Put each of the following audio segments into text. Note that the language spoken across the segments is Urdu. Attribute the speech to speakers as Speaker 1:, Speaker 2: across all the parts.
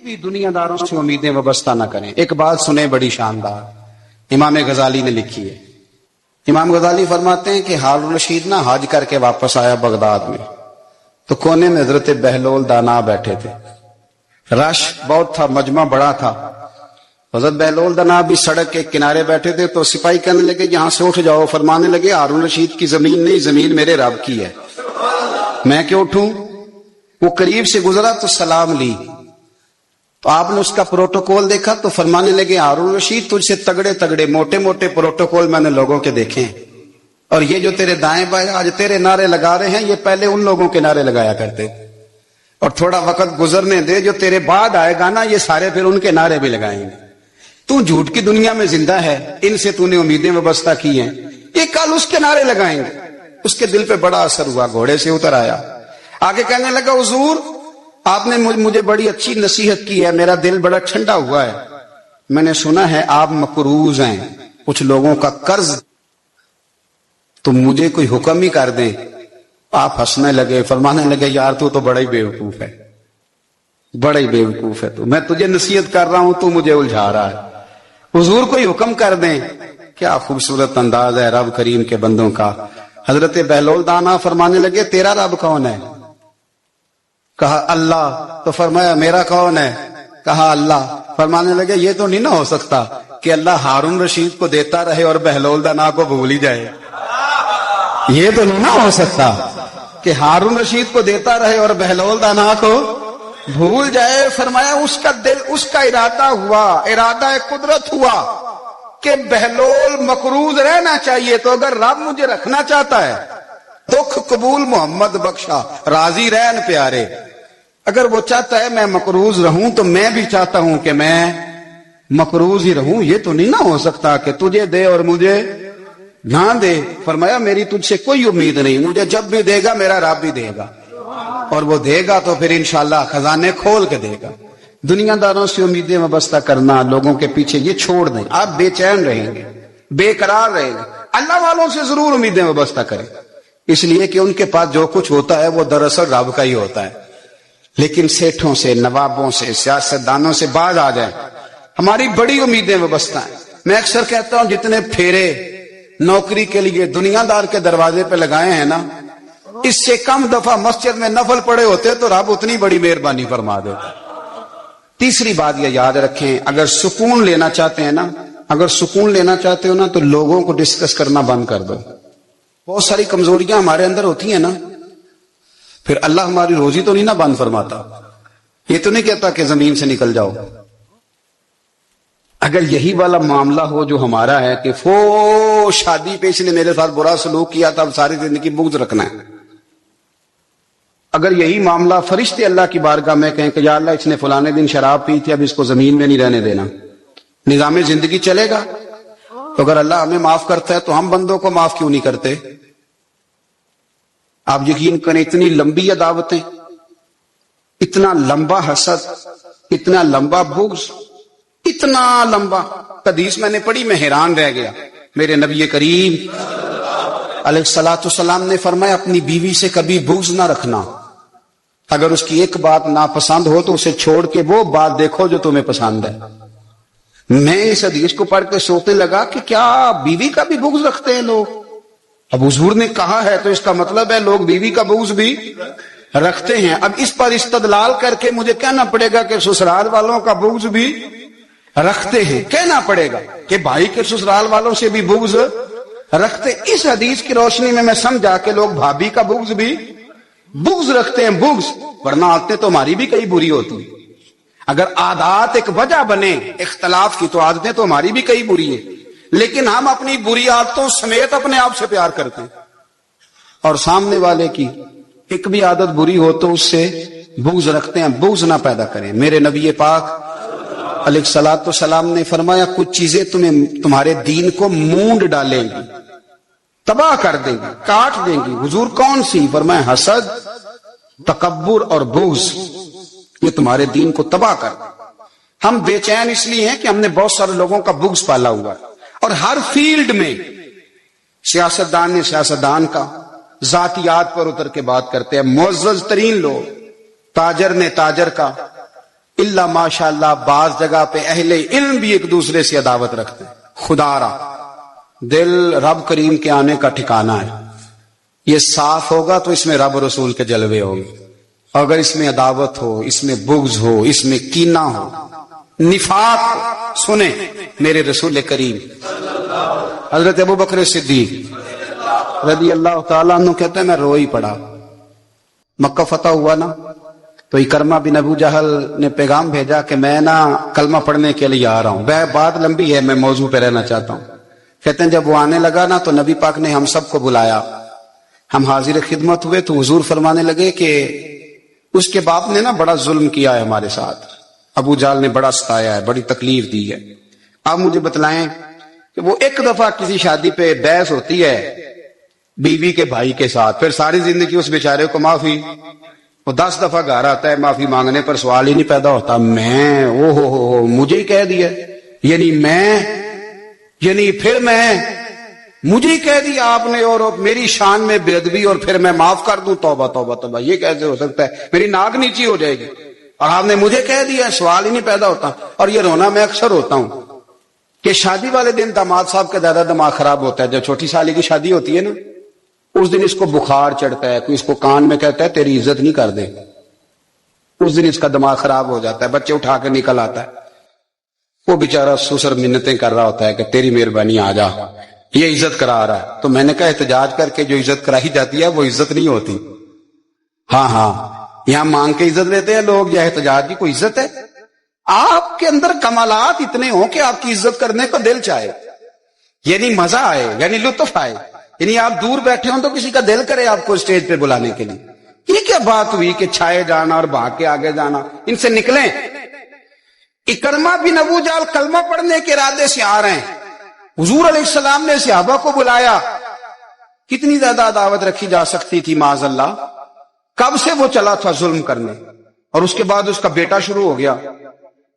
Speaker 1: بھی دنیا داروں سے امیدیں وابستہ نہ کریں. ایک بات سنیں بڑی شاندار، امام غزالی نے لکھی ہے. امام غزالی فرماتے ہیں کہ ہارون رشید نہ حج کر کے واپس آیا بغداد میں، تو کونے میں حضرت بہلول دانا بیٹھے تھے. رش بہت تھا، مجمع بڑا تھا. حضرت بہلول دانا بھی سڑک کے کنارے بیٹھے تھے. تو سپاہی کہنے لگے یہاں سے اٹھ جاؤ. فرمانے لگے ہارون رشید کی زمین نہیں، زمین میرے رب کی ہے، میں کیوں اٹھوں؟ وہ قریب سے گزرا تو سلام لی. تو آپ نے اس کا پروٹوکول دیکھا تو فرمانے لگے ہارون رشید تجھ سے تگڑے تگڑے موٹے موٹے پروٹوکول میں نے لوگوں کے دیکھے ہیں، اور یہ جو تیرے دائیں بائیں آج تیرے نعرے لگا رہے ہیں یہ پہلے ان لوگوں کے نعرے لگایا کرتے. اور تھوڑا وقت گزرنے دے، جو تیرے بعد آئے گا نا یہ سارے پھر ان کے نعرے بھی لگائیں گے. تو جھوٹ کی دنیا میں زندہ ہے، ان سے تو نے امیدیں وابستہ کی ہیں، یہ کل اس کے نعرے لگائیں گے. اس کے دل پہ بڑا اثر ہوا، گھوڑے سے اتر آیا، آگے کہنے لگا حضور آپ نے مجھے بڑی اچھی نصیحت کی ہے، میرا دل بڑا ٹھنڈا ہوا ہے. میں نے سنا ہے آپ مقروض ہیں، کچھ لوگوں کا قرض، تو مجھے کوئی حکم ہی کر دیں. آپ ہنسنے لگے، فرمانے لگے یار تو بڑا ہی بیوقوف ہے، بڑا ہی بیوقوف ہے تو میں تجھے نصیحت کر رہا ہوں تو مجھے الجھا رہا ہے. حضور کوئی حکم کر دیں. کیا خوبصورت انداز ہے رب کریم کے بندوں کا. حضرت بہلول دانا فرمانے لگے تیرا رب کون ہے؟ کہا اللہ. تو فرمایا میرا کون ہے؟ کہا اللہ. فرمانے لگے یہ تو نہیں نہ ہو سکتا کہ اللہ ہارون رشید کو دیتا رہے اور بہلول دانا کو بھول ہی جائے. یہ تو نہیں نہ ہو سکتا کہ ہارون رشید کو دیتا رہے اور بہلول دانا کو بھول جائے. فرمایا اس کا دل، اس کا ارادہ ہوا، ارادہ قدرت ہوا کہ بہلول مقروض رہنا چاہیے. تو اگر رب مجھے رکھنا چاہتا ہے، دکھ قبول محمد بخشا راضی رہن پیارے، اگر وہ چاہتا ہے میں مقروض رہوں تو میں بھی چاہتا ہوں کہ میں مقروض ہی رہوں. یہ تو نہیں نہ ہو سکتا کہ تجھے دے اور مجھے نہ دے. فرمایا میری تجھ سے کوئی امید نہیں، مجھے جب بھی دے گا میرا رب بھی دے گا، اور وہ دے گا تو پھر انشاءاللہ خزانے کھول کے دے گا. دنیا داروں سے امیدیں وابستہ کرنا، لوگوں کے پیچھے، یہ چھوڑ دیں. آپ بے چین رہیں گے، بے قرار رہیں گے. اللہ والوں سے ضرور امیدیں وابستہ کریں، اس لیے کہ ان کے پاس جو کچھ ہوتا ہے وہ دراصل رب کا ہی ہوتا ہے. لیکن سیٹھوں سے، نوابوں سے، سیاستدانوں سے باز آ جائیں. ہماری بڑی امیدیں وابستہ ہیں. میں اکثر کہتا ہوں جتنے پھیرے نوکری کے لیے دنیا دار کے دروازے پہ لگائے ہیں نا، اس سے کم دفعہ مسجد میں نفل پڑے ہوتے تو رب اتنی بڑی مہربانی فرما دیتا. تیسری بات یہ یاد رکھیں، اگر سکون لینا چاہتے ہیں نا، اگر سکون لینا چاہتے ہو نا تو لوگوں کو ڈسکس کرنا بند کر دو. بہت ساری کمزوریاں ہمارے اندر ہوتی ہیں نا، پھر اللہ ہماری روزی تو نہیں نہ بند فرماتا. یہ تو نہیں کہتا کہ زمین سے نکل جاؤ. اگر یہی والا معاملہ ہو جو ہمارا ہے کہ شادی پہ اس نے میرے ساتھ برا سلوک کیا تھا، اب ساری زندگی بغض رکھنا ہے. اگر یہی معاملہ فرشتے اللہ کی بارگاہ میں کہیں کہ یا اللہ اس نے فلانے دن شراب پی تھی، اب اس کو زمین میں نہیں رہنے دینا، نظام زندگی چلے گا. تو اگر اللہ ہمیں معاف کرتا ہے تو ہم بندوں کو معاف کیوں نہیں کرتے؟ آپ یقین کریں اتنی لمبی عداوتیں، اتنا لمبا حسد، اتنا لمبا بغض، اتنا لمبا. حدیث میں نے پڑھی، میں حیران رہ گیا. میرے نبی کریم علیہ الصلوۃ والسلام نے فرمایا اپنی بیوی سے کبھی بغض نہ رکھنا. اگر اس کی ایک بات ناپسند ہو تو اسے چھوڑ کے وہ بات دیکھو جو تمہیں پسند ہے. میں اس حدیث کو پڑھ کے سوچنے لگا کہ کیا بیوی کا بھی بغض رکھتے ہیں لوگ؟ اب حضور نے کہا ہے تو اس کا مطلب ہے لوگ بیوی کا بغض بھی رکھتے ہیں. اب اس پر استدلال کر کے مجھے کہنا پڑے گا کہ سسرال والوں کا بغض بھی رکھتے ہیں. کہنا پڑے گا کہ بھائی کے سسرال والوں سے بھی بغض رکھتے. اس حدیث کی روشنی میں سمجھا کہ لوگ بھابھی کا بغض بھی بغض رکھتے ہیں. بغض، ورنہ عادتیں تو ہماری بھی کئی بری ہوتی ہیں. اگر عادات ایک وجہ بنے اختلاف کی تو عادتیں تو ہماری بھی کئی بری ہیں، لیکن ہم اپنی بری عادتوں سمیت اپنے آپ سے پیار کرتے ہیں. اور سامنے والے کی ایک بھی عادت بری ہو تو اس سے بغض رکھتے ہیں. بغض نہ پیدا کریں. میرے نبی پاک علیہ الصلوۃ والسلام نے فرمایا کچھ چیزیں تمہارے دین کو مونڈ ڈالیں گی، تباہ کر دیں گی، کاٹ دیں گی. حضور کون سی؟ فرمایا حسد، تکبر اور بغض. یہ تمہارے دین کو تباہ کر. ہم بے چین اس لیے ہیں کہ ہم نے بہت سارے لوگوں کا بغض پالا ہوا ہے. اور ہر فیلڈ میں سیاستدان نے سیاستدان کا، ذاتیات پر اتر کے بات کرتے ہیں. معزز ترین لوگ، تاجر نے تاجر کا، الا ماشاءاللہ بعض جگہ پہ اہل علم بھی ایک دوسرے سے عداوت رکھتے ہیں. خدا را دل رب کریم کے آنے کا ٹھکانہ ہے. یہ صاف ہوگا تو اس میں رب رسول کے جلوے ہوں گے. اگر اس میں عداوت ہو، اس میں بغض ہو، اس میں کینہ ہو، نفاق ہو، سنیں میرے رسول کریم حضرت ابوبکر صدیق رضی اللہ تعالیٰ عنہ کہتے ہیں میں رو ہی پڑا. مکہ فتح ہوا نا تو اکرمہ بن ابو جہل نے پیغام بھیجا کہ میں نا کلمہ پڑھنے کے لیے آ رہا ہوں. بات لمبی ہے، میں موضوع پہ رہنا چاہتا ہوں. کہتے ہیں جب وہ آنے لگا نا تو نبی پاک نے ہم سب کو بلایا. ہم حاضر خدمت ہوئے تو حضور فرمانے لگے کہ اس کے باپ نے نا بڑا ظلم کیا ہے ہمارے ساتھ. ابو جہل نے بڑا ستایا ہے، بڑی تکلیف دی ہے. آپ مجھے بتلائیں کہ وہ ایک دفعہ کسی شادی پہ بحث ہوتی ہے بیوی کے بھائی کے ساتھ، پھر ساری زندگی اس بیچارے کو معافی. وہ 10 دفعہ گھر آتا ہے معافی مانگنے پر سوال ہی نہیں پیدا ہوتا میں مجھے ہی کہہ دیا، یعنی پھر مجھے ہی کہہ دیا آپ نے اور میری شان میں بے ادبی اور پھر میں معاف کر دوں. توبہ توبہ توبہ، یہ کیسے ہو سکتا ہے؟ میری ناک نیچی ہو جائے گی اور آپ نے مجھے کہہ دیا، سوال ہی نہیں پیدا ہوتا. اور یہ رونا میں اکثر ہوتا ہوں کہ شادی والے دن داماد صاحب کا زیادہ دماغ خراب ہوتا ہے. جب چھوٹی سالی کی شادی ہوتی ہے نا اس دن اس کو بخار چڑھتا ہے، کوئی اس کو کان میں کہتا ہے تیری عزت نہیں کر دے، اس دن اس کا دماغ خراب ہو جاتا ہے. بچے اٹھا کے نکل آتا ہے، وہ بیچارہ سسر منتیں کر رہا ہوتا ہے کہ تیری مہربانی آ جا، یہ عزت کرا رہا ہے. تو میں نے کہا احتجاج کر کے جو عزت کرائی جاتی ہے وہ عزت نہیں ہوتی. ہاں یہاں مانگ کے عزت لیتے ہیں لوگ، یا احتجاج کی کوئی عزت ہے؟ آپ کے اندر کمالات اتنے ہوں کہ آپ کی عزت کرنے کو دل چاہے، یعنی مزہ آئے، یعنی لطف آئے، یعنی آپ دور بیٹھے ہوں تو کسی کا دل کرے آپ کو اسٹیج پہ بلانے کے لیے. یہ کیا بات ہوئی کہ چھائے جانا اور بھاگ کے آگے جانا؟ ان سے نکلیں. اکرمہ بن ابو جہل کلمہ پڑھنے کے ارادے سے آ رہے ہیں. حضور علیہ السلام نے صحابہ کو بلایا. کتنی زیادہ عداوت رکھی جا سکتی تھی معاذ اللہ. کب سے وہ چلا تھا ظلم کرنے، اور اس کے بعد اس کا بیٹا شروع ہو گیا.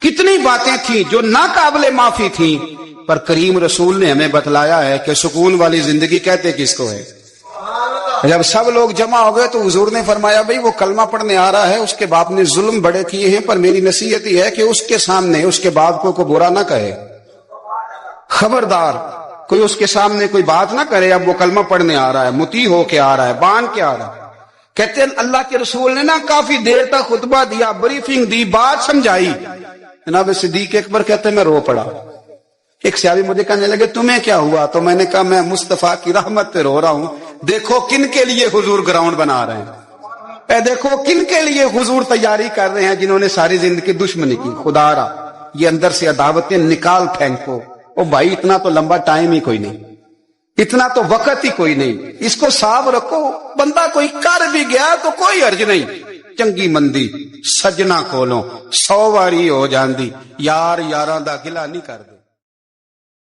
Speaker 1: کتنی باتیں تھیں جو ناقابل معافی تھیں، پر کریم رسول نے ہمیں بتلایا ہے کہ سکون والی زندگی کہتے کس کو ہے. جب سب لوگ جمع ہو گئے تو حضور نے فرمایا بھئی وہ کلمہ پڑھنے آ رہا ہے، اس کے باپ نے ظلم بڑے کیے ہیں، پر میری نصیحت یہ ہے کہ اس کے سامنے اس کے باپ کو برا نہ کہے. خبردار کوئی اس کے سامنے کوئی بات نہ کرے. اب وہ کلمہ پڑھنے آ رہا ہے، مطیع ہو کے آ رہا ہے، بان کے آ رہا ہے. کہتے ہیں اللہ کے رسول نے نا کافی دیر تک خطبہ دیا، بریفنگ دی، بات سمجھائی. جناب صدیق اکبر کہتے ہیں میں رو پڑا. ایک صحابی مجھے کہنے لگے تمہیں کیا ہوا؟ تو میں نے کہا میں مصطفیٰ کی رحمت پہ رو رہا ہوں. دیکھو کن کے لیے حضور گراؤنڈ بنا رہے ہیں، دیکھو کن کے لیے حضور تیاری کر رہے ہیں جنہوں نے ساری زندگی دشمنی کی. خدا را یہ اندر سے عداوتیں نکال پھینکو. او بھائی اتنا تو لمبا ٹائم ہی کوئی نہیں، اتنا تو وقت ہی کوئی نہیں. اس کو صاف رکھو. بندہ کوئی کر بھی گیا تو کوئی حرج نہیں. چنگی مندی سجنا کولوں 100 واری ہو جاندی، یار یاراں دا گلا نہیں کر دے.